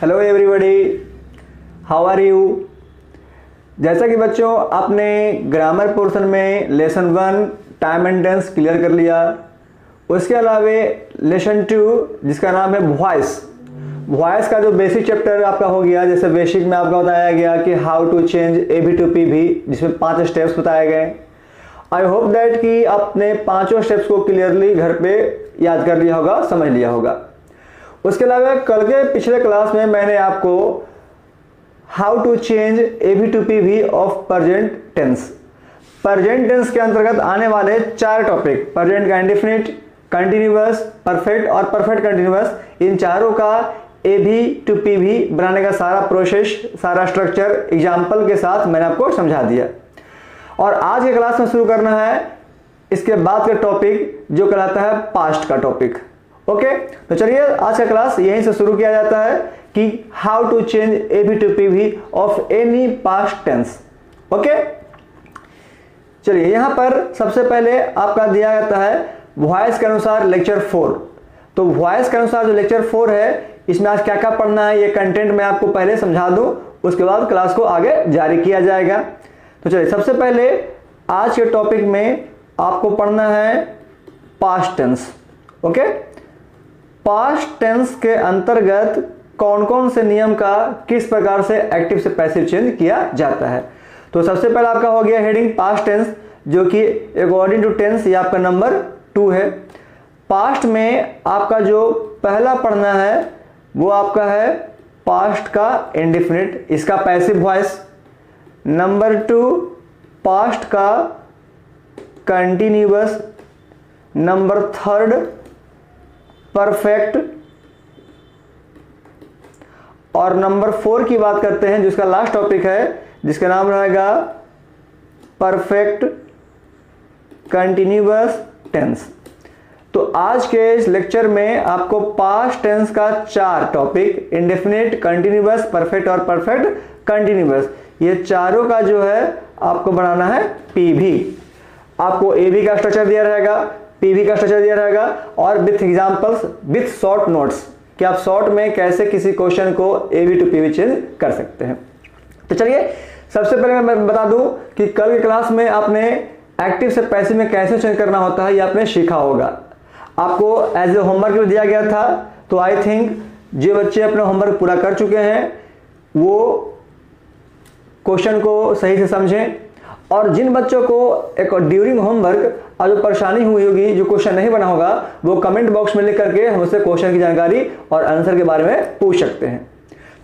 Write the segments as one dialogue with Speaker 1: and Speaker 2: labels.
Speaker 1: Hello everybody, how are you. जैसा कि बच्चों आपने ग्रामर पोर्शन में lesson 1 time and tense clear कर लिया, उसके अलावे लेसन 2 जिसका नाम है वॉइस का जो बेसिक चैप्टर आपका हो गया। जैसे बेसिक में आपका बताया गया कि how to change AB to PV, जिसमें 5 स्टेप्स बताए गए। आई होप दैट कि आपने 5 स्टेप्स को क्लियरली घर पे याद कर लिया होगा, समझ लिया होगा। उसके अलावा कल के पिछले क्लास में मैंने आपको how to change AB to PV of present tense के अंतर्गत आने वाले 4 टॉपिक, प्रेजेंट का इंडेफिनिट, कंटिन्यूअस, परफेक्ट और परफेक्ट कंटिन्यूअस, इन चारों का एबी टू पीवी बनाने का सारा प्रोसेस, सारा स्ट्रक्चर एग्जाम्पल के साथ मैंने आपको समझा दिया। और आज के क्लास में शुरू करना है इसके बाद का टॉपिक जो कहलाता है पास्ट का टॉपिक। ओके, तो चलिए आज का क्लास यहीं से शुरू किया जाता है कि how to change AB to PV of any past tense. Okay, चलिए यहां पर सबसे पहले आपका दिया जाता है वॉइस के अनुसार लेक्चर 4। तो वॉइस के अनुसार जो लेक्चर 4 है, इसमें आज क्या क्या पढ़ना है ये कंटेंट मैं आपको पहले समझा दूं, उसके बाद क्लास को आगे जारी किया जाएगा। तो चलिए सबसे पहले आज के टॉपिक में आपको पढ़ना है past tense. Okay, past tense के अंतर्गत कौन कौन से नियम का किस प्रकार से एक्टिव से पैसिव चेंज किया जाता है। तो सबसे पहले आपका हो गया हेडिंग पास्ट टेंस, जो कि अकॉर्डिंग टू टेंस ये आपका नंबर 2 है। पास्ट में आपका जो पहला पढ़ना है वो आपका है पास्ट का इंडेफिनिट, इसका पैसिव वॉइस। नंबर 2 पास्ट का कंटिन्यूअस। Number 3 perfect. और नंबर 4 की बात करते हैं जिसका लास्ट टॉपिक है, जिसका नाम रहेगा परफेक्ट कंटिन्यूअस टेंस। तो आज के इस लेक्चर में आपको पास्ट टेंस का 4 टॉपिक, इंडेफिनिट, कंटिन्यूअस, परफेक्ट और परफेक्ट कंटिन्यूअस, ये चारों का जो है आपको बनाना है पीवी। आपको एबी का स्ट्रक्चर दिया रहेगा, पीवी का स्ट्रक्चर दिया रहेगा और with examples, with short notes कि आप शॉर्ट में कैसे किसी क्वेश्चन को एबी टू पीवी चेंज कर सकते हैं। तो चलिए सबसे पहले मैं बता दूं कि कल की क्लास में आपने एक्टिव से पैसिव में कैसे चेंज करना होता है ये आपने सीखा होगा। आपको एज ए होमवर्क भी दिया गया था। तो आई थिंक जो बच्चे अपना होमवर्क पूरा कर चुके हैं वो क्वेश्चन को सही से समझें, और जिन बच्चों को एक ड्यूरिंग होमवर्क और जो परेशानी हुई होगी, जो क्वेश्चन नहीं बना होगा, वो कमेंट बॉक्स में लिख करके हमसे क्वेश्चन की जानकारी और आंसर के बारे में पूछ सकते हैं।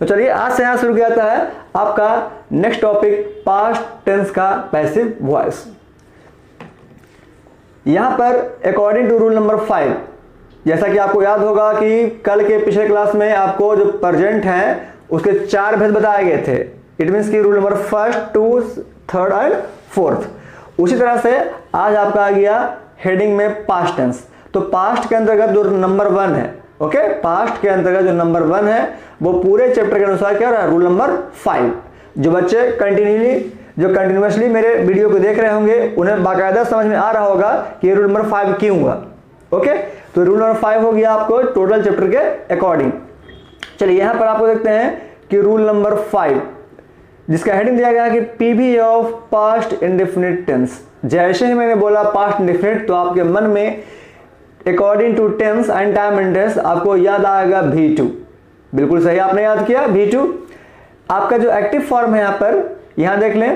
Speaker 1: तो चलिए आज से यहाँ शुरू किया जाता है आपका नेक्स्ट टॉपिक पास्ट टेंस का पैसिव वॉइस। यहां पर अकॉर्डिंग टू रूल नंबर 5, जैसा कि आपको याद होगा कि कल के पिछले क्लास में आपको जो प्रेजेंट है उसके 4 भेद बताए गए थे। इट मीन्स की रूल नंबर 1, 2, 3 एंड 4। उसी तरह से आज आपका आ गया हेडिंग में पास्ट टेंस। तो पास्ट के अंतर्गत जो नंबर 1 है, ओके, पास्ट के अंतर्गत जो नंबर 1 है वो पूरे चैप्टर के अनुसार क्या रहा है, रूल नंबर 5। जो बच्चे कंटिन्यूअसली मेरे वीडियो को देख रहे होंगे उन्हें बाकायदा समझ में आ रहा होगा कि ये रूल नंबर 5 क्यों हुआ। ओके, तो रूल नंबर 5 हो गया आपको टोटल चैप्टर के अकॉर्डिंग। चलिए यहां पर आपको देखते हैं कि रूल नंबर 5 जिसका हेडिंग दिया गया है कि PV of past indefinite tense. जैसे ही मैंने बोला पास्ट इंडेफिनिट तो आपके मन में according to tense and time and tense आपको याद आएगा V2। बिल्कुल सही आपने याद किया, V2। आपका जो एक्टिव फॉर्म है यहां देख लें,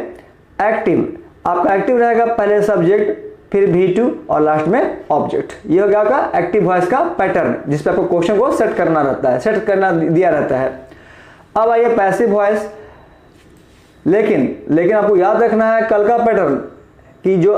Speaker 1: एक्टिव आपका एक्टिव रहेगा, पहले सब्जेक्ट, फिर V2 और लास्ट में ऑब्जेक्ट। ये हो गया आपका एक्टिव वॉइस का पैटर्न, जिसपे आपको क्वेश्चन को सेट करना रहता है, सेट करना दिया रहता है। अब आइए पैसिव वॉइस। लेकिन आपको याद रखना है कल का पैटर्न कि जो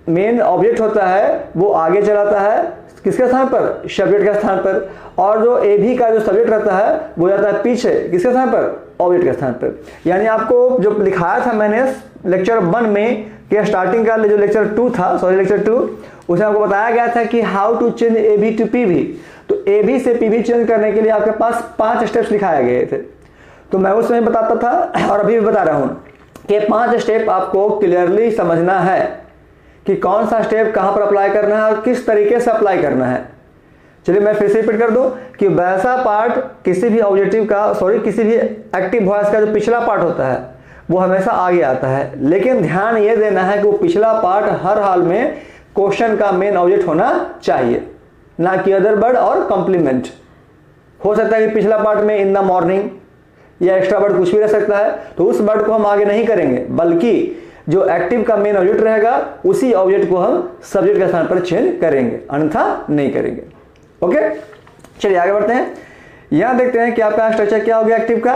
Speaker 1: मेन ऑब्जेक्ट होता है वो आगे चलाता है किसके स्थान पर, सब्जेक्ट के स्थान पर, और जो एबी का जो सब्जेक्ट रहता है वो जाता है पीछे किसके स्थान पर, ऑब्जेक्ट के स्थान पर। यानी आपको जो लिखाया था मैंने लेक्चर 1 में कि स्टार्टिंग का जो लेक्चर 2 था, लेक्चर 2, उसमें आपको बताया गया था कि how to change AB to PV. तो एबी से पीवी चेंज करने के लिए आपके पास 5 स्टेप्स लिखाए गए थे। तो मैं उस समय बताता था और अभी भी बता रहा हूं कि 5 स्टेप आपको क्लियरली समझना है कि कौन सा स्टेप कहां पर अप्लाई करना है और किस तरीके से अप्लाई करना है। चलिए मैं फिर से रिपीट कर दूं कि वैसा पार्ट किसी भी ऑब्जेक्टिव का किसी भी एक्टिव वॉइस का जो पिछला पार्ट होता है वो हमेशा आगे आता है, लेकिन ध्यान ये देना है कि वो पिछला पार्ट हर हाल में क्वेश्चन का मेन ऑब्जेक्ट होना चाहिए, ना कि अदर वर्ड और कॉम्प्लीमेंट। हो सकता है कि पिछला पार्ट में इन द मॉर्निंग या एक्स्ट्रा वर्ड कुछ भी रह सकता है, तो उस वर्ड को हम आगे नहीं करेंगे, बल्कि जो एक्टिव का मेन ऑब्जेक्ट रहेगा उसी ऑब्जेक्ट को हम सब्जेक्ट के स्थान पर चेंज करेंगे, अन्यथा नहीं करेंगे। ओके, चलिए आगे बढ़ते हैं। यहां देखते हैं कि आपका स्ट्रक्चर क्या हो गया एक्टिव का,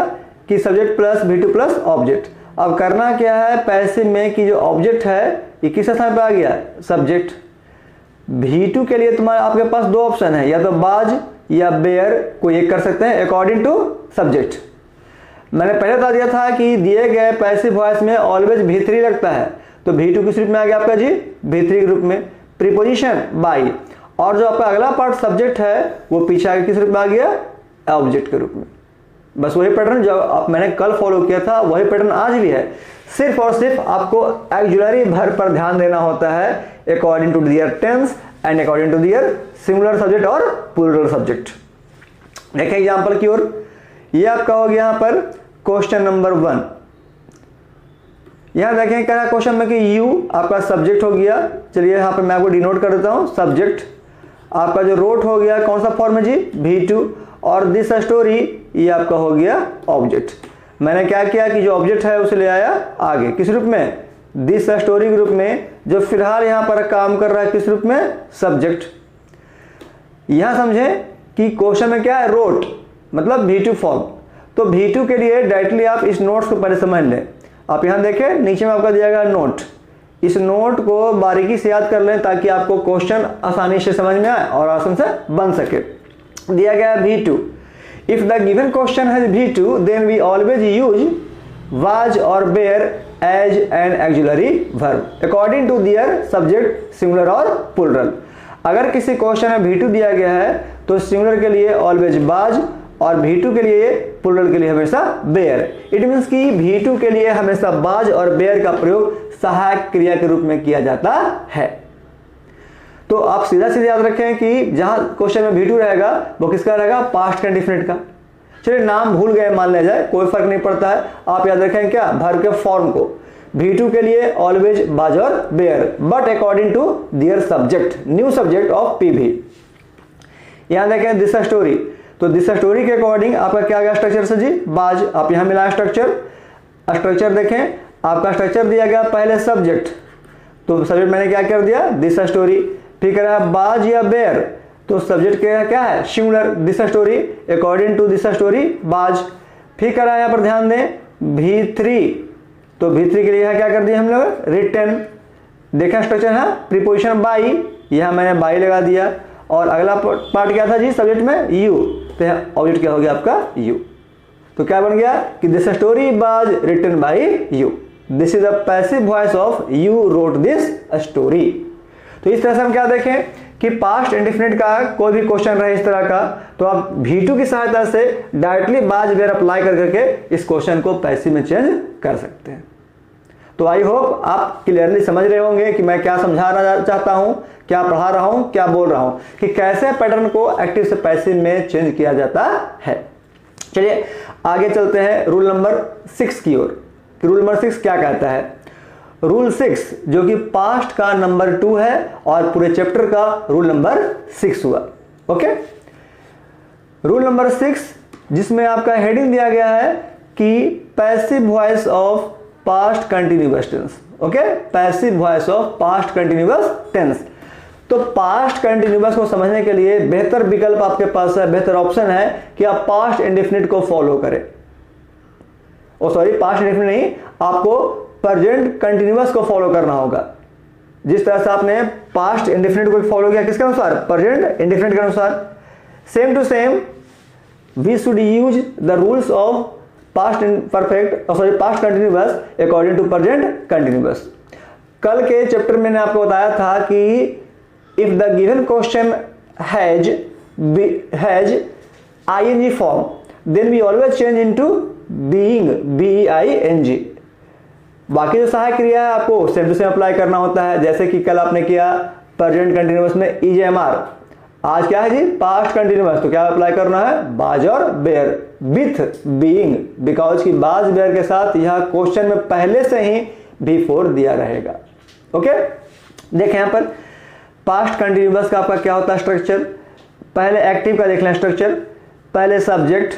Speaker 1: कि subject plus V2 plus object. अब करना क्या है, पैसिव में कि जो ऑब्जेक्ट है ये किस स्थान पर आ गया, सब्जेक्ट। V2 के लिए तुम्हारे आपके पास दो ऑप्शन है, या तो बाज या बेयर, कोई एक कर सकते हैं अकॉर्डिंग टू सब्जेक्ट। मैंने पहले बता दिया था कि दिए गए पैसिव वॉइस में ऑलवेज V3 लगता है, तो V2 किस रूप में आ गया आपका जी, V3 के रूप में। प्रीपोजिशन बाई, और जो आपका अगला पार्ट सब्जेक्ट है वो पीछे आगे किस रूप में आ गया, ऑब्जेक्ट के रूप में। बस वही पैटर्न जो मैंने कल फॉलो किया था वही पैटर्न आज भी है, सिर्फ और सिर्फ आपको एक्जुलरी वर्ब पर ध्यान देना होता है according to their tense and according to their singular subject और प्लूरल सब्जेक्ट। देखें एग्जांपल की ओर, ये आपका हो गया यहाँ पर क्वेश्चन नंबर 1। यहां देखें क्या क्वेश्चन में कि यू आपका सब्जेक्ट हो गया। चलिए यहाँ पर मैं आपको डिनोट कर देता हूँ, सब्जेक्ट आपका जो रोट हो गया कौन सा फॉर्म है जी, V2, और दिस स्टोरी ये आपका हो गया ऑब्जेक्ट। मैंने क्या किया कि जो ऑब्जेक्ट है उसे ले आया आगे, किस रूप में, दिस स्टोरी के रूप में, जो फिलहाल यहां पर काम कर रहा है किस रूप में, सब्जेक्ट। यहां समझें कि क्वेश्चन में क्या है, रोट मतलब V2 फॉर्म, तो V2 के लिए डायरेक्टली आप इस नोट्स को पहले समझ लें। आप यहां देखें नीचे में आपका दिया गया नोट, इस नोट को बारीकी से याद कर लें ताकि आपको क्वेश्चन आसानी से समझ में आए और आसान से बन सके। दिया गया V2, if the given question has V2 then we always use was और were as an auxiliary verb according to their subject singular और प्लूरल। अगर किसी क्वेश्चन में V2 दिया गया है तो सिंगुलर के लिए ऑलवेज बाज और V2 के लिए प्लूरल के लिए हमेशा बेयर। इट मींस कि V2 के लिए हमेशा बाज और बेयर का प्रयोग सहायक क्रिया के रूप में किया जाता है। तो आप सीधा सीधा याद रखें कि जहां क्वेश्चन में V2 रहेगा वो किसका रहेगा, पास्ट का इंडेफिनिट का। चलिए नाम भूल गए मान लिया जाए, कोई फर्क नहीं पड़ता है, आप याद रखें क्या, वर्ब के फॉर्म को। V2 के लिए ऑलवेज बाज और were but according to their subject, new subject of PV। यहां देखें दिस स्टोरी, तो दिस स्टोरी के अकॉर्डिंग आपका क्या गया स्ट्रक्चर से जी, बाज। आप यहां मिला स्ट्रक्चर देखें, आपका स्ट्रक्चर दिया गया पहले सब्जेक्ट, तो सब्जेक्ट मैंने क्या कर दिया, दिस स्टोरी। फिर कह रहा है बाज या बेयर, तो सब्जेक्ट क्या है, singular, this story according to this story was. फिर कह रहा है यहाँ पर ध्यान दें V3, तो V3 के लिए यहाँ क्या कर दिया हम लोग, रिटन। देखा स्ट्रक्चर है, प्रीपोजिशन बाई, यहाँ मैंने बाई लगा दिया, और अगला पार्ट क्या था जी सब्जेक्ट में, यू, तो ऑब्जेक्ट क्या हो गया आपका, यू। तो क्या बन गया कि this story was written by you, this is the passive voice of you wrote this story. तो इस तरह से हम क्या देखें कि पास्ट इंडेफिनिट का कोई भी क्वेश्चन रहे इस तरह का, तो आप V2 की सहायता से डायरेक्टली बाज वेयर अप्लाई कर करके इस क्वेश्चन को पैसिव में चेंज कर सकते हैं। तो आई होप आप क्लियरली समझ रहे होंगे कि मैं क्या समझाना चाहता हूं, क्या पढ़ा रहा हूं, क्या बोल रहा हूं, कि कैसे पैटर्न को एक्टिव से पैसिव में चेंज किया जाता है। चलिए आगे चलते हैं रूल नंबर 6 की ओर। रूल नंबर 6 क्या कहता है, रूल 6 जो कि पास्ट का नंबर 2 है और पूरे चैप्टर का रूल नंबर 6 हुआ। ओके, रूल नंबर 6 जिसमें आपका हेडिंग दिया गया है कि passive voice of past continuous tense. Okay, passive voice of past continuous tense. तो पास्ट कंटिन्यूअस को समझने के लिए बेहतर विकल्प आपके पास है, बेहतर ऑप्शन है कि आप पास्ट इंडेफिनिट को फॉलो करें। पास्ट इंडेफिनिट नहीं, आपको प्रेजेंट कंटिन्यूअस को फॉलो करना होगा। जिस तरह से आपने पास्ट इंडेफिनिट को फॉलो किया किसके अनुसार, प्रेजेंट इंडेफिनिट के अनुसार, same to same we should use the rules of past perfect past continuous according to present continuous. कल के चैप्टर में मैंने आपको बताया था कि if the given question has ing form then we always change into being, BEING। बाकी जो सहायक क्रिया है आपको सेम टू सेम अप्लाई करना होता है, जैसे कि कल आपने किया प्रेजेंट कंटिन्यूअस में EJMR, आज क्या है जी, पास्ट कंटिन्यूअस, तो क्या अप्लाई करना है, बाज और बेयर विथ बीइंग, बिकॉज की बाज बेयर के साथ यह क्वेश्चन में पहले से ही बिफोर दिया रहेगा। ओके, देखें यहां पर पास्ट कंटिन्यूअस का आपका क्या होता है स्ट्रक्चर। पहले एक्टिव का देख लें स्ट्रक्चर। पहले subject,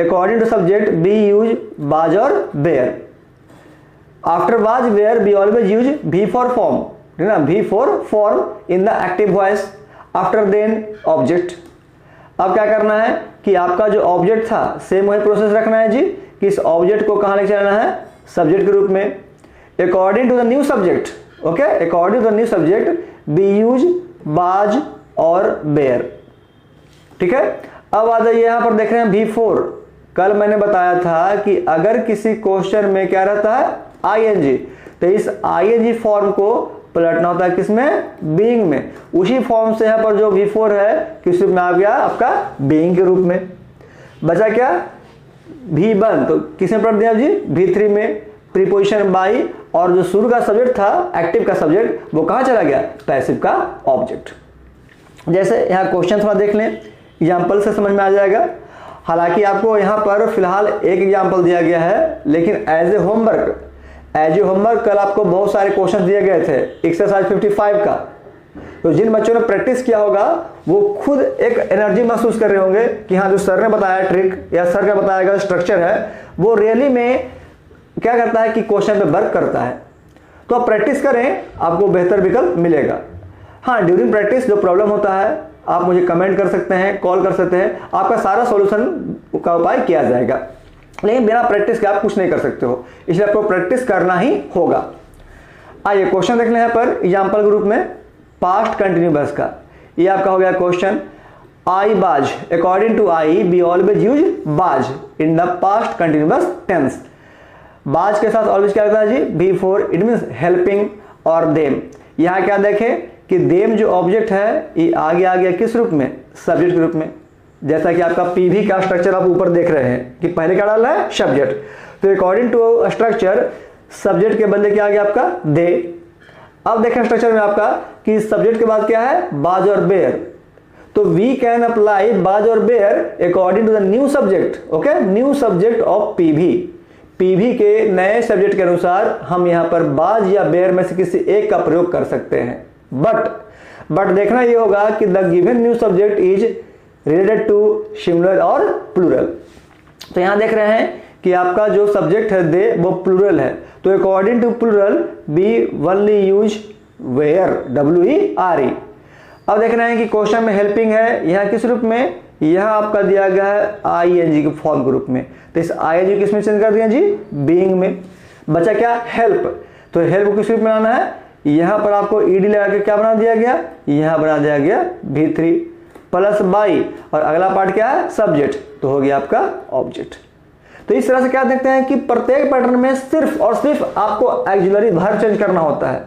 Speaker 1: according to subject we use was और were. After was were we always use V four form, है ना, V four form in the active voice. After then object. अब क्या करना है कि आपका जो ऑब्जेक्ट था सेम वही प्रोसेस रखना है जी, कि इस ऑब्जेक्ट को कहां लेके जाना है, सब्जेक्ट के रूप में। According to the new subject, okay, according to the new subject we use was और बेयर। ठीक है, अब आ जाइए यहां पर देख रहे हैं बिफोर। कल मैंने बताया था कि अगर किसी क्वेश्चन में क्या रहता है, आईएनजी, तो इस आईएनजी फॉर्म को पलटना होता है किसमें, बीइंग में। उसी फॉर्म से यहां पर जो बिफोर है किस रूप में आ गया, आपका बीइंग के रूप में। बचा क्या, V1, तो किसमें पलट दिया जी, V3 में, प्रीपोजिशन बाई, और जो शुरू का सब्जेक्ट था, एक्टिव का सब्जेक्ट, वो कहां चला गया, पैसिव का ऑब्जेक्ट। जैसे यहां क्वेश्चन थोड़ा देख लें, एग्जाम्पल से समझ में आ जाएगा। हालांकि आपको यहां पर फिलहाल एक एग्जाम्पल दिया गया है, लेकिन एज ए होमवर्क कल आपको बहुत सारे क्वेश्चन दिए गए थे एक्सरसाइज 55 का। तो जिन बच्चों ने प्रैक्टिस किया होगा वो खुद एक एनर्जी महसूस कर रहे होंगे कि हाँ, जो सर ने बताया ट्रिक या सर का बताया गया स्ट्रक्चर है वो रियली में क्या करता है कि क्वेश्चन पे वर्क करता है। तो आप प्रैक्टिस करें, आपको बेहतर विकल्प मिलेगा। हाँ, ड्यूरिंग प्रैक्टिस जो प्रॉब्लम होता है आप मुझे कमेंट कर सकते हैं, कॉल कर सकते हैं, आपका सारा सॉल्यूशन का उपाय किया जाएगा। लेकिन बिना प्रैक्टिस के आप कुछ नहीं कर सकते हो, इसलिए आपको प्रैक्टिस करना ही होगा। आइए क्वेश्चन देख लें यहाँ पर एग्जाम्पल ग्रुप में पास्ट कंटिन्यूअस का। ये आपका हो गया question, I was, according to I be always use was in the past continuous tense. Was के साथ ऑलवेज क्या होता है जी, बिफोर, इट मींस हेल्पिंग और देम। यहां क्या देखें कि देम जो ऑब्जेक्ट है ये आगे आ गया किस रूप में, सब्जेक्ट के रूप में। जैसा कि आपका पीवी का स्ट्रक्चर आप ऊपर देख रहे हैं कि पहले क्या डाला है, सब्जेक्ट। तो अकॉर्डिंग टू स्ट्रक्चर सब्जेक्ट के बदले क्या आ गया आपका, दे। अब देखें स्ट्रक्चर में आपका कि सब्जेक्ट के बाद क्या है, बाज और बेयर। तो वी कैन अप्लाई बाज और were according to the new subject, okay, new subject of PV. PV के नए सब्जेक्ट के अनुसार हम यहां पर बाज या बेयर में से किसी एक का प्रयोग कर सकते हैं। बट देखना यह होगा कि the given new subject is related to singular और प्लूरल। तो यहां देख रहे हैं कि आपका जो सब्जेक्ट है दे वो प्लूरल है, तो according to plural we only use were, WERE। अब देख रहे हैं कि क्वेश्चन में हेल्पिंग है, यहां किस रूप में, यहां आपका दिया गया है ING के फॉर्म के रूप में। तो इस ING किस में चेंज कर दिया जी, बीइंग में। बचा क्या, हेल्प। तो हेल्प को किस रूप में लाना है, यहां पर आपको ED लगा के क्या बना दिया गया, यहां बना दिया गया V3 प्लस बाई, और अगला पार्ट क्या है, सब्जेक्ट, तो हो गया आपका ऑब्जेक्ट। तो इस तरह से क्या देखते हैं कि प्रत्येक पैटर्न में सिर्फ और सिर्फ आपको ऑक्सिलरी वर्ब चेंज करना होता है।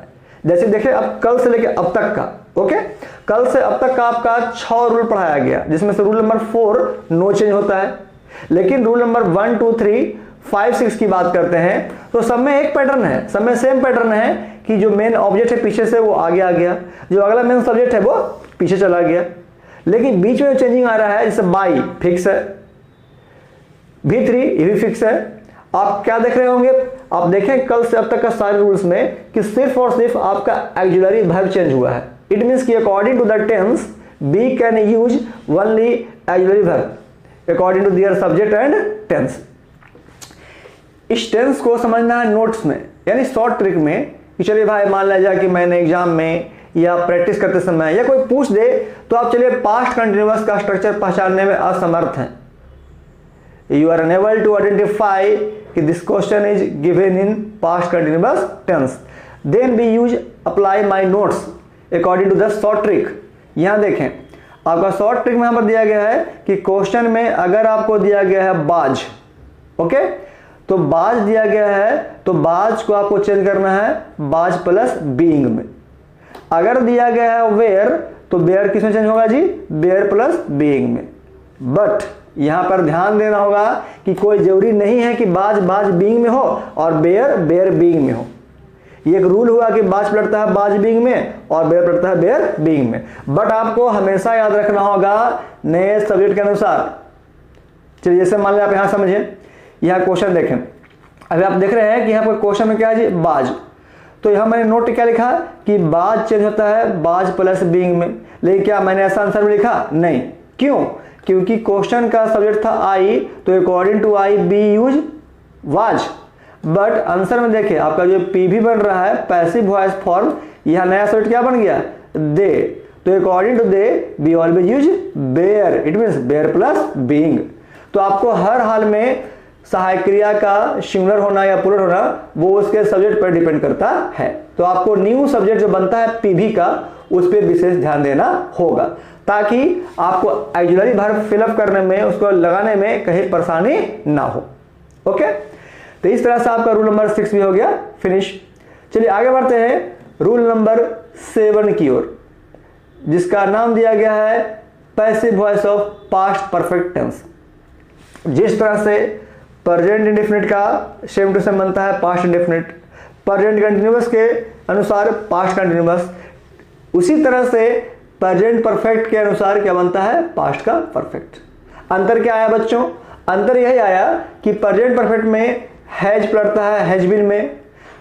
Speaker 1: जैसे देखिए अब कल से लेकर अब तक का, ओके, कल से अब तक का आपका 6 रूल पढ़ाया गया, जिसमें से रूल नंबर 4 नो चेंज होता है। लेकिन रूल नंबर 1, 2, 3, 5, 6 की बात करते हैं तो सब में एक पैटर्न है, सब में सेम पैटर्न है कि जो मेन ऑब्जेक्ट है पीछे से वो आगे आ गया, जो अगला मेन सब्जेक्ट है वो पीछे चला गया। लेकिन बीच में जो चेंजिंग आ रहा है, जैसे बाई फिक्स है, V3 ये भी फिक्स है। आप क्या देख रहे होंगे, आप देखें कल से अब तक का सारे रूल्स में कि सिर्फ और सिर्फ आपका ऑक्सिलरी वर्ब चेंज हुआ है। इट मींस कि according to the tense we can use only auxiliary verb according to their subject and tense. इस टेंस को समझना है नोट्स में, यानी शॉर्ट ट्रिक में कि चलिए भाई मान लीजिए कि मैंने एग्जाम में या प्रैक्टिस करते समय या कोई पूछ दे तो आप चलिए पास्ट कंटिन्यूअस का स्ट्रक्चर पहचानने में असमर्थ हैं, you are unable to identify कि this question is given in past continuous tense, then we use apply my notes according to the short trick। यहां देखें आपका शॉर्ट ट्रिक में यहां पर दिया गया है कि क्वेश्चन में अगर आपको दिया गया है बाज, ओके, तो बाज दिया गया है तो बाज को आपको चेंज करना है बाज प्लस बीइंग में। अगर दिया गया है वेयर तो वेयर किस में चेंज होगा जी, वेयर प्लस बीइंग में। बट यहां पर ध्यान देना होगा कि कोई जरूरी नहीं है कि बाज बाज बीइंग में हो और बेयर बेयर बीइंग में हो। ये एक रूल हुआ कि बाज पलटता है बाज बीइंग में और बेयर पलटता है बेयर बीइंग में, बट आपको हमेशा याद रखना होगा नए सब्जेक्ट के अनुसार। चलिए जैसे मान लिया आप यहां समझे, यहां क्वेश्चन देखें, अभी आप देख रहे हैं कि यहाँ पर क्वेश्चन में क्या है जी, बाज। तो यहाँ मैंने नोट क्या लिखा कि बाज चेंज होता है बाज प्लस बीइंग में, लेकिन क्या मैंने ऐसा आंसर में लिखा? नहीं। क्यों? क्योंकि क्वेश्चन का सब्जेक्ट था आई, तो according to I we use was, but answer में देखे आपका जो पी भी बन रहा है पैसिव वॉइस फॉर्म, यह नया सब्जेक्ट क्या बन गया? दे। तो according to they we always use were, it means were plus being. तो आपको हर हाल में सहायक क्रिया का सिंगुलर होना या प्लूरल होना वो उसके सब्जेक्ट पर डिपेंड करता है। तो आपको न्यू सब्जेक्ट जो बनता है पीवी का, उस पर विशेष ध्यान देना होगा, ताकि आपको ऑक्सिलरी वर्ब फिलअप करने में, उसको लगाने में कहीं परेशानी ना हो। ओके, तो इस तरह से आपका रूल नंबर 6 भी हो गया फिनिश। चलिए आगे बढ़ते हैं रूल नंबर 7 की ओर, जिसका नाम दिया गया है passive voice of past perfect tense. जिस तरह से प्रेजेंट इंडेफिनिट का सेम टू सेम बनता है पास्ट इंडेफिनिट, प्रेजेंट कंटिन्यूअस के अनुसार पास्ट कंटिन्यूअस, उसी तरह से प्रेजेंट परफेक्ट के अनुसार क्या बनता है? पास्ट का परफेक्ट। अंतर क्या आया बच्चों? अंतर यही आया कि प्रेजेंट परफेक्ट में हैज पलटता है हैज बीन में,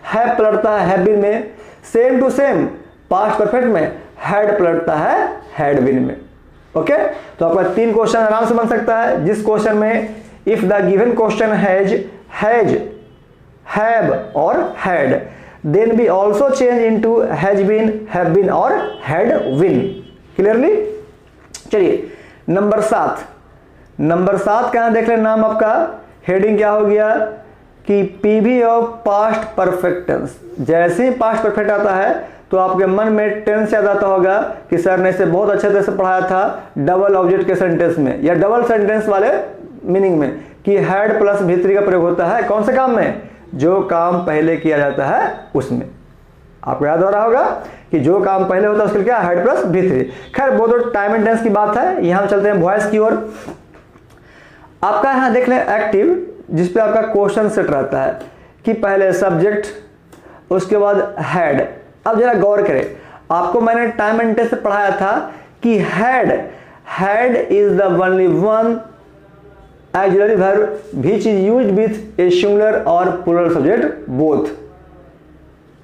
Speaker 1: हैव पलटता है हैव बीन में, same to same past perfect में हैड पलटता है हैड बीन में। ओके, तो आपका 3 क्वेश्चन आराम से बन सकता है, जिस क्वेश्चन में if the given question has, have और had, then be also change into has been, have been और हैड बीन। क्लियरली? चलिए नंबर 7, नंबर 7 का देख लें नाम आपका, हेडिंग क्या हो गया कि PV of past perfect tense. जैसे ही पास्ट परफेक्ट आता है तो आपके मन में टेंस याद आता होगा कि सर ने इसे बहुत अच्छे तरह से पढ़ाया था डबल ऑब्जेक्ट के सेंटेंस में या डबल सेंटेंस वाले मीनिंग में, कि हैड प्लस भीतरी का प्रयोग होता है कौन से काम में? जो काम पहले किया जाता है उसमें। आपको याद हो रहा होगा कि जो काम पहले होता है उसके लिए क्या? हैड प्लस भीतरी। खैर वो तो टाइम एंड टेंस की बात है, यहां हम चलते हैं वॉइस की ओर। आपका यहां देख लें एक्टिव, जिसपे आपका क्वेश्चन सेट रहता है कि पहले सब्जेक्ट, उसके बाद हैड। अब जरा गौर करें, आपको मैंने टाइम एंड टेंस से पढ़ाया था कि had is the only one auxiliary verb which is used with a singular और plural subject both।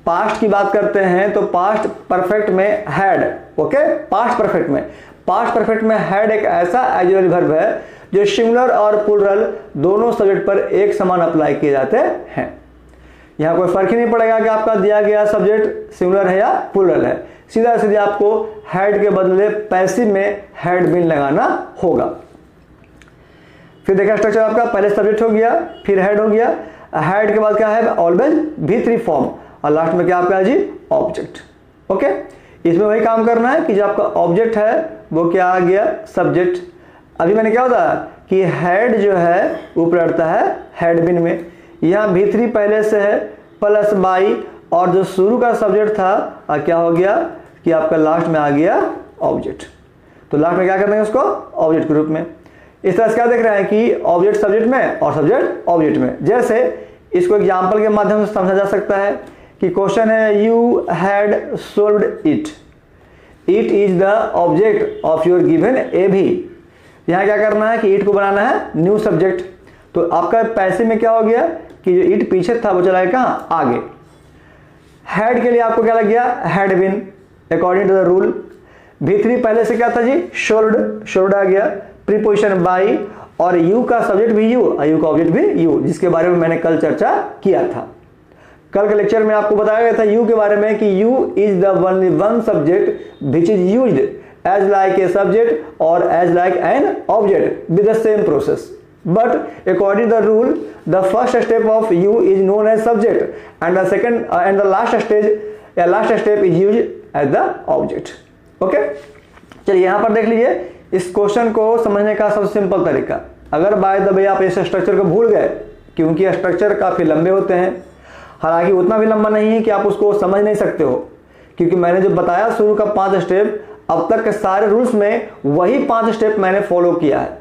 Speaker 1: पास्ट की बात करते हैं तो पास्ट परफेक्ट में हैड, ओके, पास्ट परफेक्ट में हैड एक ऐसा auxiliary verb है जो सिंगुलर और प्लूरल दोनों सब्जेक्ट पर एक समान अप्लाई किए जाते हैं। यहां कोई फर्क ही नहीं पड़ेगा कि आपका दिया गया सब्जेक्ट सिंगुलर है या प्लूरल है, सीधा सीधा आपको हैड के बदले पैसिव में हैड बीन लगाना होगा। फिर देखा स्ट्रक्चर आपका, पहले सब्जेक्ट हो गया, फिर हेड हो गया, हेड के बाद क्या है? ऑलवेज V3 फॉर्म, और लास्ट में क्या आपका जी? ऑब्जेक्ट। ओके, इसमें वही काम करना है कि जो आपका ऑब्जेक्ट है वो क्या आ गया? सब्जेक्ट। अभी मैंने क्या होता है कि हेड जो है वो पलटता है हेड बिन में, यहाँ V3 पहले से है प्लस बाई, और जो शुरू का सब्जेक्ट था क्या हो गया कि आपका लास्ट में आ गया ऑब्जेक्ट। तो लास्ट में क्या करते हैं उसको? ऑब्जेक्ट के रूप में। इस तरह से क्या देख रहे हैं कि ऑब्जेक्ट सब्जेक्ट में और सब्जेक्ट ऑब्जेक्ट में। जैसे इसको एग्जांपल के माध्यम से समझा जा सकता है कि क्वेश्चन है you had solved it, it is the object of your given a भी। यहाँ क्या करना है कि इट को बनाना है न्यू सब्जेक्ट। तो आपका पैसिव में क्या हो गया कि जो इट पीछे था वो चला गया कहाँ? आगे। हैड के लिए आपको क्या लग गया? Had been according to the rule. V3 पहले से क्या था जी? शोल्ड आ गया, प्रीपोजिशन बाई, और यू का सब्जेक्ट भी यू का ऑब्जेक्ट भी यू, जिसके बारे में मैंने कल चर्चा किया था। कल के लेक्चर में आपको बताया गया था यू के बारे में कि you is the only one subject which is used as like a subject और as like an object with the same process, but according the rule the first step of you is known as subject and the second and the last step is used as the object. Okay, चलिए यहां पर देख लीजिए इस question को समझने का सबसे सिंपल तरीका। अगर बाय द वे आप इस स्ट्रक्चर को भूल गए, क्योंकि स्ट्रक्चर काफी लंबे होते हैं, हालांकि उतना भी लंबा नहीं है कि आप उसको समझ नहीं सकते हो, क्योंकि मैंने जो बताया शुरू का 5 स्टेप, अब तक के सारे रूल्स में वही 5 स्टेप मैंने फॉलो किया है,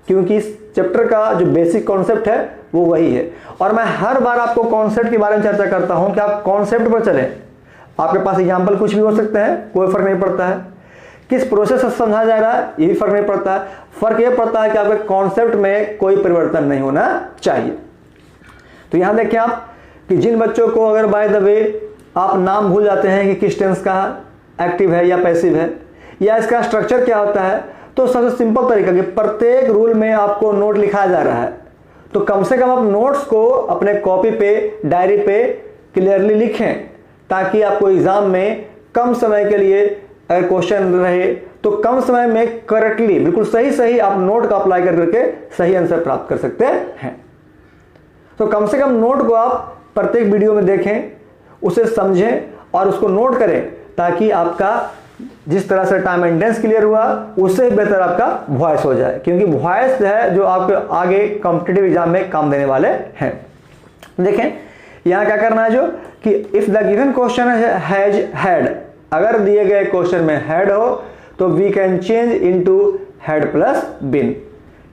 Speaker 1: क्योंकि चैप्टर का जो बेसिक कॉन्सेप्ट है वो वही है। और मैं हर बार आपको कॉन्सेप्ट के बारे में चर्चा करता हूं कि आप कॉन्सेप्ट पर चलें। आपके पास एग्जाम्पल कुछ भी हो सकते हैं, कोई फर्क नहीं पड़ता है। किस प्रोसेस से समझा जा रहा है ये भी फर्क नहीं पड़ता है। फर्क ये पड़ता है कि आपके कॉन्सेप्ट में कोई परिवर्तन नहीं होना चाहिए। तो यहां देखें आप कि जिन बच्चों को अगर बाय द वे आप नाम भूल जाते हैं कि किस टेंस का एक्टिव है या पैसिव है या इसका स्ट्रक्चर क्या होता है, तो सबसे सिंपल तरीका कि प्रत्येक रूल में आपको नोट लिखा जा रहा है, तो कम से कम आप नोट्स को अपने कॉपी पे, डायरी पे क्लियरली लिखें, ताकि आपको एग्जाम में कम समय के लिए अगर क्वेश्चन रहे तो कम समय में करेक्टली बिल्कुल सही आप नोट का अप्लाई करके सही आंसर प्राप्त कर सकते हैं। तो कम से कम नोट को आप प्रत्येक वीडियो में देखें, उसे समझें और उसको नोट करें, ताकि आपका जिस तरह से टाइम एंड टेंस क्लियर हुआ उससे बेहतर आपका वॉइस हो जाए, क्योंकि वॉइस है जो आपके आगे कॉम्पिटिटिव एग्जाम में काम देने वाले हैं। देखें यहां क्या करना है जो कि if the given question has had, अगर दिए गए क्वेश्चन में हैड हो तो we can change into had plus been.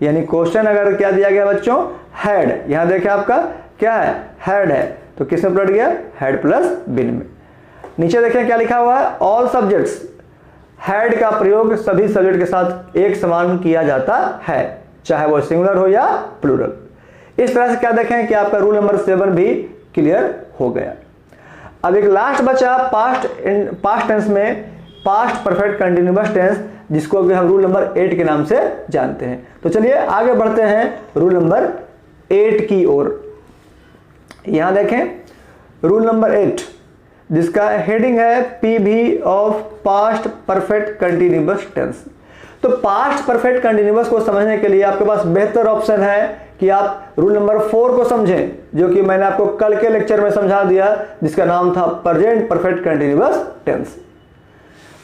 Speaker 1: यानी क्वेश्चन अगर क्या दिया गया बच्चों, हैड, यहां देखें आपका क्या है, हैड है, तो किस में पलट गया, हैड प्लस बिन में। नीचे देखें क्या लिखा हुआ है, ऑल सब्जेक्ट्स, हैड का प्रयोग सभी सब्जेक्ट के साथ एक समान किया जाता है, चाहे वो सिंगुलर हो या प्लूरल। इस तरह से क्या देखें कि आपका रूल नंबर 7 भी क्लियर हो गया। अब एक लास्ट बचा पास्ट टेंस में पास्ट परफेक्ट कंटिन्यूअस टेंस, जिसको भी हम रूल नंबर 8 के नाम से जानते हैं। तो चलिए आगे बढ़ते हैं रूल नंबर 8 की ओर। यहां देखें रूल नंबर 8 जिसका हेडिंग है PV of past perfect continuous tense. तो पास्ट परफेक्ट कंटिन्यूअस को समझने के लिए आपके पास बेहतर ऑप्शन है कि आप रूल नंबर 4 को समझें, जो कि मैंने आपको कल के लेक्चर में समझा दिया, जिसका नाम था प्रेजेंट परफेक्ट कंटिन्यूअस टेंस।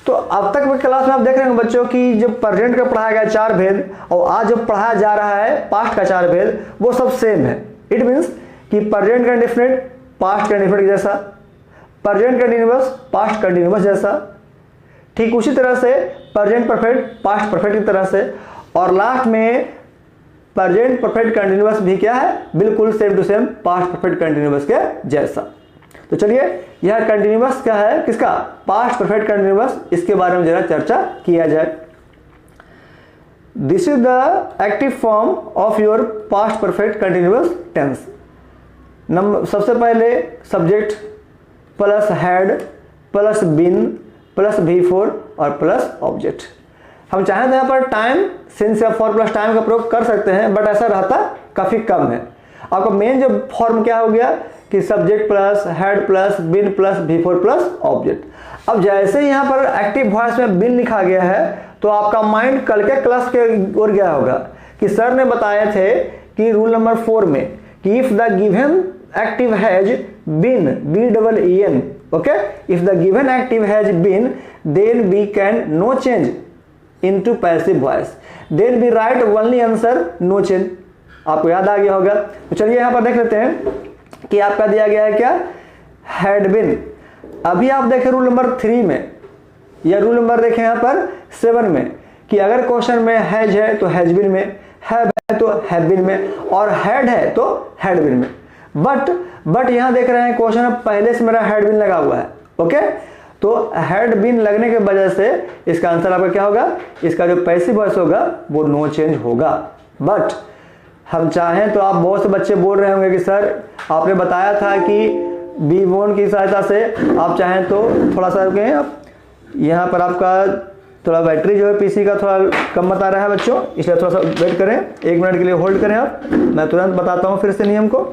Speaker 1: तो अब तक के क्लास में आप देख रहे हैं बच्चों कि जब प्रेजेंट का पढ़ाया गया 4 भेद और आज जब पढ़ाया जा रहा है पास्ट का 4 भेद, वो सब सेम है। इट मीन्स कि प्रेजेंट का इंडेफिनिट पास्ट का इंडेफिनिट जैसा, प्रेजेंट कंटिन्यूअस पास्ट कंटिन्यूअस जैसा, ठीक उसी तरह से प्रेजेंट परफेक्ट पास्ट परफेक्ट की तरह से, और लास्ट में प्रेजेंट परफेक्ट कंटिन्यूअस भी क्या है, बिल्कुल same to same past perfect continuous के जैसा। तो चलिए यह कंटिन्यूअस क्या है, किसका, पास्ट परफेक्ट कंटिन्यूअस, इसके बारे में जरा चर्चा किया जाए। This is the active form of your past perfect continuous tense. सबसे पहले subject plus had plus been plus V4 और प्लस ऑब्जेक्ट। हम चाहें तो यहाँ पर टाइम सिंस या फॉर प्लस टाइम का प्रयोग कर सकते हैं, बट ऐसा रहता काफी कम है। आपका मेन जो फॉर्म क्या हो गया कि subject plus had plus been plus V4 plus object. अब जैसे ही यहाँ पर एक्टिव वॉइस में बिन लिखा गया है तो आपका माइंड कल के क्लास के ओर गया होगा कि सर ने बताए थे कि रूल नंबर 4 में कि if the given active has been, B-E-E-N, okay, if the given active has been, then we can no change into passive voice, then we write only answer no change। आपको याद आ गया होगा। तो चलिए यहाँ पर देख लेते हैं कि आपका दिया गया है क्या, had been। अभी आप देखें रूल नंबर 3 में या रूल नंबर देखें यहाँ पर 7 में कि अगर क्वेश्चन में हैज है तो हैज बिन में, हैव है तो हैव बिन में, और हैड है तो हैड बिन में। बट यहां देख रहे हैं क्वेश्चन में पहले से मेरा हैड बिन लगा हुआ है, ओके, तो हैड बिन लगने की वजह से इसका आंसर आपका क्या होगा, इसका जो पैसिव वॉइस होगा वो नो चेंज होगा। बट हम चाहें तो आप बहुत से बच्चे बोल रहे होंगे कि सर आपने बताया था कि V1 की सहायता से आप चाहें तो थोड़ा सा रुकें, आप यहाँ पर आपका थोड़ा बैटरी जो है पीसी का थोड़ा कम बता रहा है बच्चों, इसलिए थोड़ा सा वेट करें, 1 मिनट के लिए होल्ड करें आप, मैं तुरंत बताता हूँ फिर से नियम को।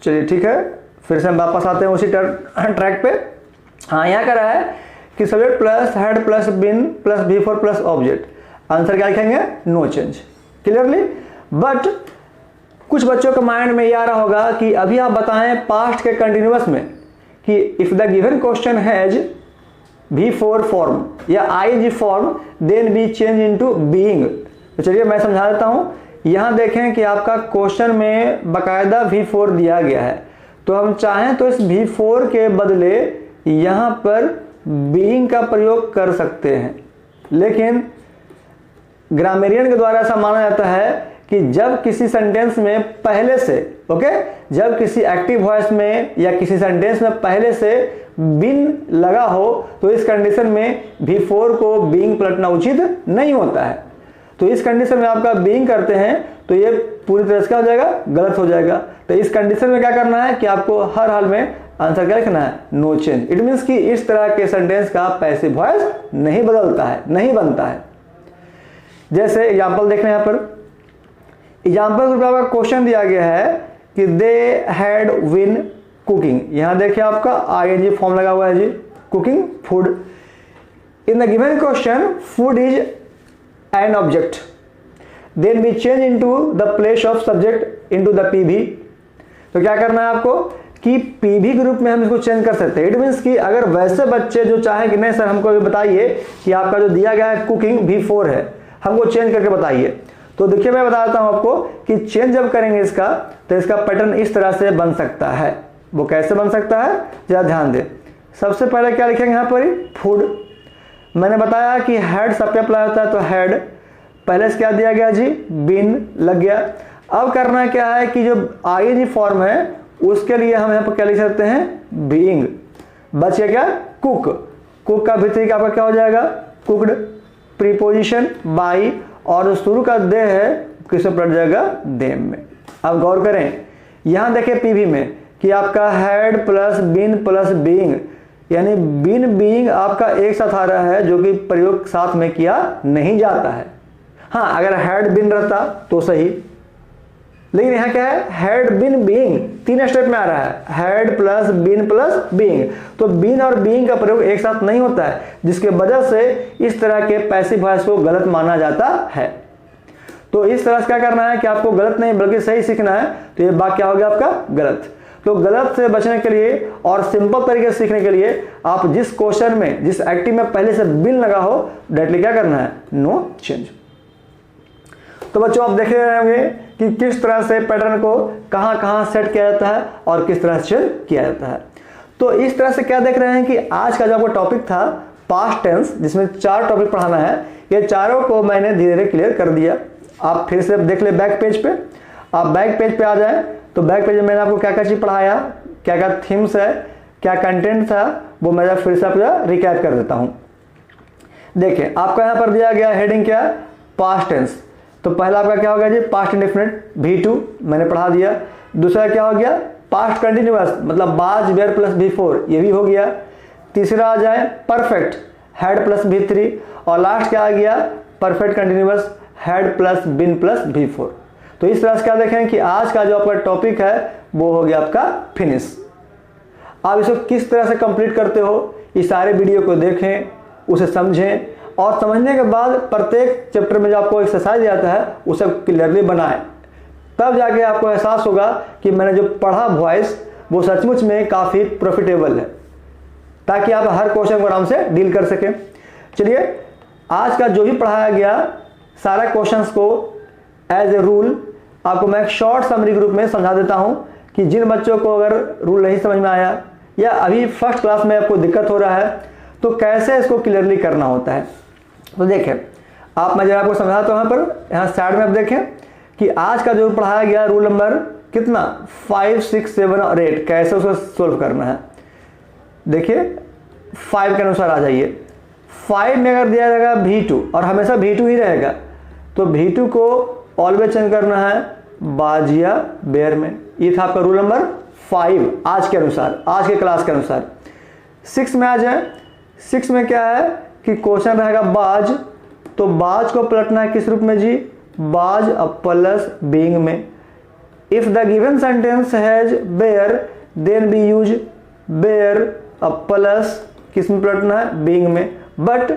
Speaker 1: चलिए ठीक है, फिर से हम वापस आते हैं उसी ट्रैक पे। हाँ यहाँ कह रहा है कि subject plus had plus been plus V4 plus object, answer क्या लिखेंगे, नो चेंज, क्लियरली। बट कुछ बच्चों के माइंड में ये आ रहा होगा कि अभी आप बताएं पास्ट के कंटिन्यूअस में कि if the given question has V4 form या ING form then we change into being. तो चलिए मैं समझा देता हूं। यहां देखें कि आपका क्वेश्चन में बकायदा V4 दिया गया है, तो हम चाहें तो इस V4 के बदले यहाँ पर बीइंग का प्रयोग कर सकते हैं, लेकिन ग्रामेरियन के द्वारा ऐसा माना जाता है कि जब किसी सेंटेंस में पहले से जब किसी एक्टिव वॉइस में या किसी सेंटेंस में पहले से बीन लगा हो तो इस कंडीशन में बिफोर को बीइंग पलटना उचित नहीं होता है। तो इस कंडीशन में आपका बीइंग करते हैं तो ये पूरी तरह से क्या हो जाएगा, गलत हो जाएगा। तो इस कंडीशन में क्या करना है कि आपको हर हाल में आंसर क्या लिखना है, नो चेंज। इट मीन्स कि इस तरह के सेंटेंस का पैसिव वॉइस नहीं बदलता है, नहीं बनता है। जैसे एग्जाम्पल देख रहे हैं यहाँ पर, एग्जाम्पल ग्रुप का क्वेश्चन दिया गया है कि दे हैड विन कुकिंग। यहां देखिए आपका आईएनजी फॉर्म लगा हुआ है जी, cooking food. In the given question food is an object, then we change into the place of subject into the P V. तो क्या करना है आपको कि पीवी ग्रुप में हम इसको चेंज कर सकते हैं। इट मीन्स कि अगर वैसे बच्चे जो चाहे कि नहीं सर हमको अभी बताइए कि आपका जो दिया गया है कुकिंग V4 है, हमको चेंज करके बताइए, तो देखिए मैं बता देता हूं आपको कि चेंज जब करेंगे इसका तो इसका पैटर्न इस तरह से बन सकता है। वो कैसे बन सकता है जरा ध्यान दें। सबसे पहले क्या लिखेंगे यहाँ पर, फूड। मैंने बताया कि हेड सब पे अप्लाई होता है, तो हेड पहले से क्या दिया गया जी, बीन लग गया। अब करना क्या है कि जो आईएनजी फॉर्म है उसके लिए हम यहाँ पर क्या लिख सकते हैं, बीइंग। बच गया क्या, कुक। कुक का भीतरी आपका क्या हो जाएगा, कुकड। प्रीपोजिशन बाई और शुरू का दे है किसमें पलट जाएगा, देम में। अब गौर करें यहां देखें पीवी में कि आपका had plus been plus being, यानी बीन बीइंग आपका एक साथ आ रहा है जो कि प्रयोग साथ में किया नहीं जाता है। हाँ अगर हैड बीन रहता तो सही, लेकिन यहाँ क्या है, हैड बीन बीइंग, 3 स्टेप में आ रहा है, हैड प्लस बीइंग। तो बीन और बीइंग का प्रयोग एक साथ नहीं होता है, जिसके वजह से इस तरह के पैसिव वॉइस को गलत माना जाता है। तो इस तरह से क्या करना है कि आपको गलत नहीं बल्कि सही सीखना है। तो ये वाक्य क्या हो गया आपका, गलत। तो गलत से बचने के लिए और सिंपल तरीके से सीखने के लिए आप जिस क्वेश्चन में जिस एक्टिव में पहले से बीन लगा हो डायरेक्टली क्या करना है, नो चेंज। तो बच्चों आप देख रहे होंगे कि किस तरह से पैटर्न को कहां सेट किया जाता है और किस तरह से किया जाता है। तो इस तरह से क्या देख रहे हैं कि आज का जो आपका टॉपिक था पास्ट टेंस, जिसमें 4 टॉपिक पढ़ाना है, ये चारों को मैंने धीरे धीरे क्लियर कर दिया। आप फिर से देख ले बैक पेज पे, आप बैक पेज पे आ जाए तो बैक पेज में मैंने आपको क्या क्या चीज पढ़ाया, क्या क्या थीम्स है, क्या कंटेंट था, वो मैं फिर से आपको रिकैप कर देता हूं। देखिए आपका यहां पर दिया गया हेडिंग क्या, पास्ट टेंस। तो पहला आपका क्या हो गया जी, पास्ट इंडेफिनिट V2 मैंने पढ़ा दिया। दूसरा क्या हो गया, पास्ट कंटिन्यूअस, मतलब बाज वेयर प्लस V4, ये भी हो गया। तीसरा आ जाए परफेक्ट, हैड प्लस V3। और लास्ट क्या आ गया, perfect continuous, had plus been plus V4। तो इस तरह से क्या देखें कि आज का जो आपका टॉपिक है वो हो गया आपका फिनिश। आप इसको किस तरह से कंप्लीट करते हो, इस सारे वीडियो को देखें, उसे समझें और समझने के बाद प्रत्येक चैप्टर में जो आपको एक्सरसाइज आता है उसे क्लियरली बनाएं। तब जाके आपको एहसास होगा कि मैंने जो पढ़ा वॉइस वो सचमुच में काफ़ी प्रॉफिटेबल है, ताकि आप हर क्वेश्चन को आराम से डील कर सकें। चलिए आज का जो भी पढ़ाया गया सारा क्वेश्चंस को एज ए रूल आपको मैं एक शॉर्ट समरी ग्रुप में समझा देता हूं कि जिन बच्चों को अगर रूल नहीं समझ में आया या अभी फर्स्ट क्लास में आपको दिक्कत हो रहा है तो कैसे इसको क्लियरली करना होता है। तो देखें मैं जरा आपको समझाता हूं, यहाँ साइड में आप देखें कि आज का जो पढ़ाया गया रूल नंबर कितना 5, 6, 7 और 8 कैसे उसको सोल्व करना है। देखिए 5 के अनुसार आ जाइए। 5 में अगर दिया जाएगा V2 और हमेशा V2 ही रहेगा तो V2 को ऑलवेज चेंज करना है बाजिया बेयर में। ये था आपका रूल नंबर 5 आज के अनुसार, आज के क्लास के अनुसार। 6 में आ जाए, 6 में क्या है कि क्वेश्चन रहेगा बाज, तो बाज को पलटना है किस रूप में जी, बाज प्लस बीइंग में। If the given sentence has were then we use were plus किस में पलटना है, बीइंग में। बट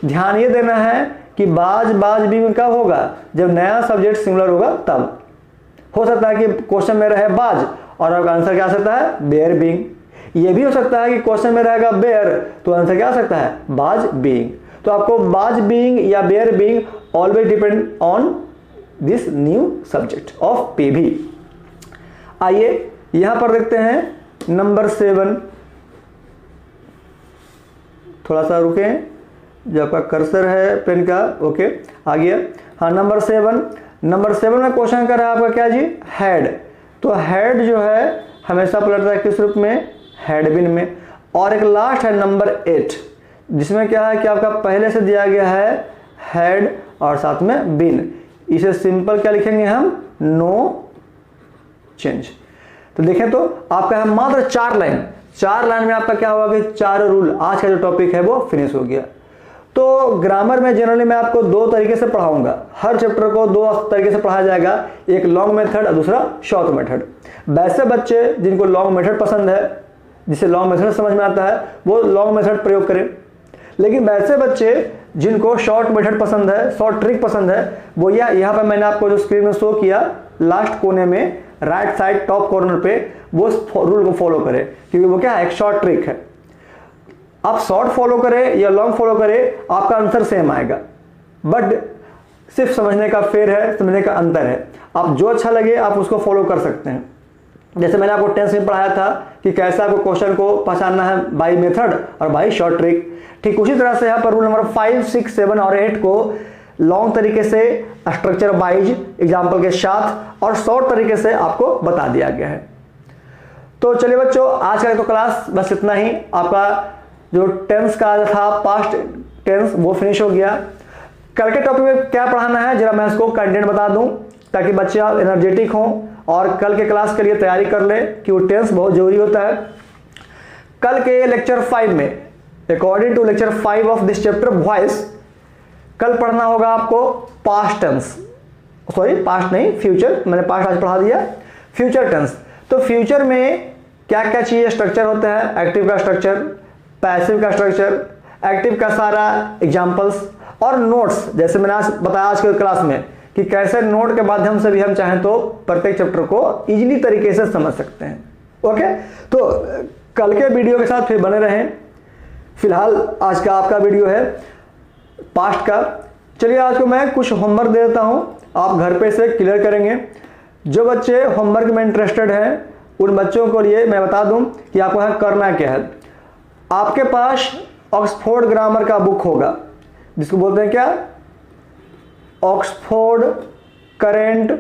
Speaker 1: ध्यान ये देना है कि बाज बीइंग कब होगा, जब नया सब्जेक्ट सिंगुलर होगा तब। हो सकता है कि क्वेश्चन में रहे बाज और आपका आंसर क्या आ सकता है, बेयर बीइंग। ये भी हो सकता है कि क्वेश्चन में रहेगा बेयर तो आंसर क्या आ सकता है, बाज बीइंग। तो आपको बाज बीइंग या were being always depend on this new subject of PV. आइए यहां पर देखते हैं नंबर 7। थोड़ा सा रुकें, जो आपका कर्सर है पेन का, ओके आ गया। हाँ नंबर 7 में क्वेश्चन कर रहा है आपका क्या जी, हेड। तो हेड जो है हमेशा पलटता है किस रूप में, हेड बिन में। और एक लास्ट है नंबर 8, जिसमें क्या है कि आपका पहले से दिया गया है हेड और साथ में बिन। इसे सिंपल क्या लिखेंगे हम, नो चेंज। तो देखें तो आपका है मात्र 4 लाइन में आपका क्या होगा कि 4 रूल, आज का जो टॉपिक है वो फिनिश हो गया। तो ग्रामर में जनरली मैं आपको 2 तरीके से पढ़ाऊंगा, हर चैप्टर को 2 तरीके से पढ़ाया जाएगा, एक लॉन्ग मेथड और दूसरा शॉर्ट मेथड। वैसे बच्चे जिनको लॉन्ग मेथड पसंद है, जिसे लॉन्ग मेथड समझ में आता है, वो लॉन्ग मेथड प्रयोग करें। लेकिन वैसे बच्चे जिनको शॉर्ट मेथड पसंद है, शॉर्ट ट्रिक पसंद है, वो यहाँ पर मैंने आपको जो स्क्रीन में शो किया लास्ट कोने में राइट साइड टॉप कॉर्नर पे, वो रूल को फॉलो करें, क्योंकि वो क्या है, एक शॉर्ट ट्रिक है। आप शॉर्ट फॉलो करें या लॉन्ग फॉलो करें, आपका आंसर सेम आएगा, बट सिर्फ समझने का फेर है, समझने का अंतर है। आप जो अच्छा लगे आप उसको फॉलो कर सकते हैं। जैसे मैंने आपको 10th में पढ़ाया था कि कैसे आपको क्वेश्चन को पहचानना है बाय मेथड और बाय शॉर्ट ट्रिक, ठीक उसी तरह से यहाँ पर रूल नंबर 5, 6, 7 और 8 को लॉन्ग तरीके से स्ट्रक्चर वाइज एग्जाम्पल के साथ और शॉर्ट तरीके से आपको बता दिया गया है। तो चलिए बच्चों, आज का तो क्लास बस इतना ही। आपका जो टेंस का था, पास्ट टेंस, वो फिनिश हो गया। कल के टॉपिक में क्या पढ़ाना है जरा मैं इसको कंटेंट बता दूं, ताकि बच्चे एनर्जेटिक हों और कल के क्लास के लिए तैयारी कर ले, कि वो टेंस बहुत जरूरी होता है। कल के लेक्चर 5 में, according to lecture 5 of this chapter voice, कल पढ़ना होगा आपको पास्ट टेंस, सॉरी पास्ट नहीं फ्यूचर, मैंने पास्ट आज पढ़ा दिया, फ्यूचर टेंस। तो फ्यूचर में क्या क्या चीजें स्ट्रक्चर होते हैं, एक्टिव का स्ट्रक्चर, पैसिव का स्ट्रक्चर, एक्टिव का सारा एग्जांपल्स और नोट्स, जैसे मैंने आज बताया आज के क्लास में कि कैसे नोट के माध्यम से भी हम चाहें तो प्रत्येक चैप्टर को इजीली तरीके से समझ सकते हैं। ओके, तो कल के वीडियो के साथ फिर बने रहें। फिलहाल आज का आपका वीडियो है पास्ट का। चलिए आज को मैं कुछ होमवर्क दे देता हूं, आप घर पे से क्लियर करेंगे। जो बच्चे होमवर्क में इंटरेस्टेड हैं उन बच्चों को लिए मैं बता दूं कि आपको यहाँ करना क्या है। आपके पास ऑक्सफोर्ड ग्रामर का बुक होगा, जिसको बोलते हैं क्या, Oxford current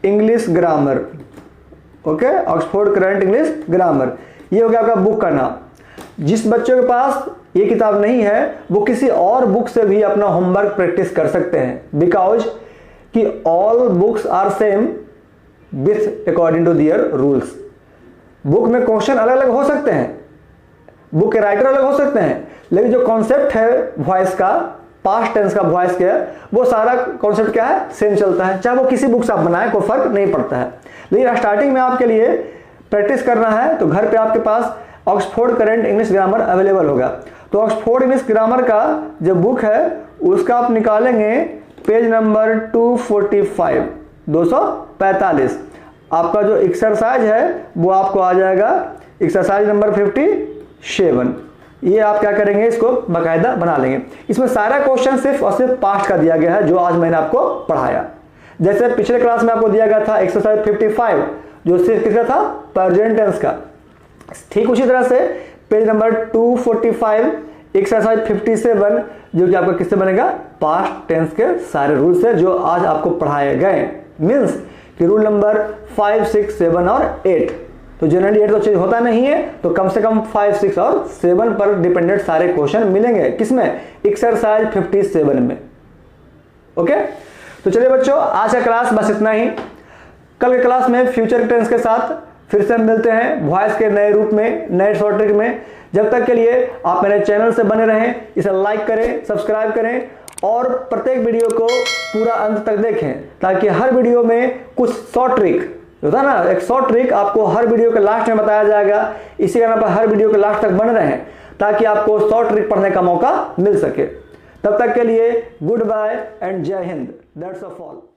Speaker 1: English grammar. Okay, Oxford current English grammar, ये हो गया आपका बुक का नाम। जिस बच्चों के पास ये किताब नहीं है वो किसी और बुक से भी अपना होमवर्क प्रैक्टिस कर सकते हैं, बिकॉज कि all books are same with according to their rules. Book में क्वेश्चन अलग अलग हो सकते हैं, बुक के राइटर अलग हो सकते हैं, लेकिन जो कॉन्सेप्ट है वॉइस का, पास्ट टेंस का वॉइस का, वो सारा कॉन्सेप्ट क्या है, सेम चलता है, चाहे वो किसी बुक से आप बनाए, कोई फर्क नहीं पड़ता है। लेकिन स्टार्टिंग में आपके लिए प्रैक्टिस करना है तो घर पे आपके पास Oxford current English grammar available होगा। तो ऑक्सफोर्ड इंग्लिश ग्रामर का जो बुक है उसका आप निकालेंगे पेज नंबर 245, 245। आपका जो एक्सरसाइज है वो आपको आ जाएगा एक्सरसाइज नंबर 57। ये आप क्या करेंगे, इसको बाकायदा बना लेंगे। इसमें सारा क्वेश्चन सिर्फ और सिर्फ पास्ट का दिया गया है जो आज मैंने आपको पढ़ाया। जैसे पिछले क्लास में आपको दिया गया था एक्सरसाइज 55 जो सिर्फ किसका था, प्रेजेंट टेंस का। ठीक उसी तरह से पेज नंबर 245 एक्सरसाइज 57 जो कि आपका किससे बनेगा, पास्ट टेंस के सारे रूल से जो आज आपको पढ़ाए गए। मीन्स कि रूल नंबर 5, 6, 7 और 8। तो जनरली 8 तो चेंज होता नहीं है, तो कम से कम 5, 6 और 7 पर डिपेंडेंट सारे क्वेश्चन मिलेंगे। किसमें, एक्सरसाइज 57 में। ओके, तो चलिए बच्चों आज का क्लास बस इतना ही। कल के क्लास में फ्यूचर टेंस के साथ फिर से हम मिलते हैं वॉइस के नए रूप में, नए शॉर्ट ट्रिक में। जब तक के लिए आप मेरे चैनल से बने रहें, इसे लाइक करें, सब्सक्राइब करें और प्रत्येक वीडियो को पूरा अंत तक देखें, ताकि हर वीडियो में कुछ शॉर्ट ट्रिक होता है ना, एक शॉर्ट ट्रिक आपको हर वीडियो के लास्ट में बताया जाएगा। इसी कारण पर हर वीडियो के लास्ट तक बने रहें ताकि आपको शॉर्ट ट्रिक पढ़ने का मौका मिल सके। तब तक के लिए गुड बाय एंड जय हिंद। That's of all.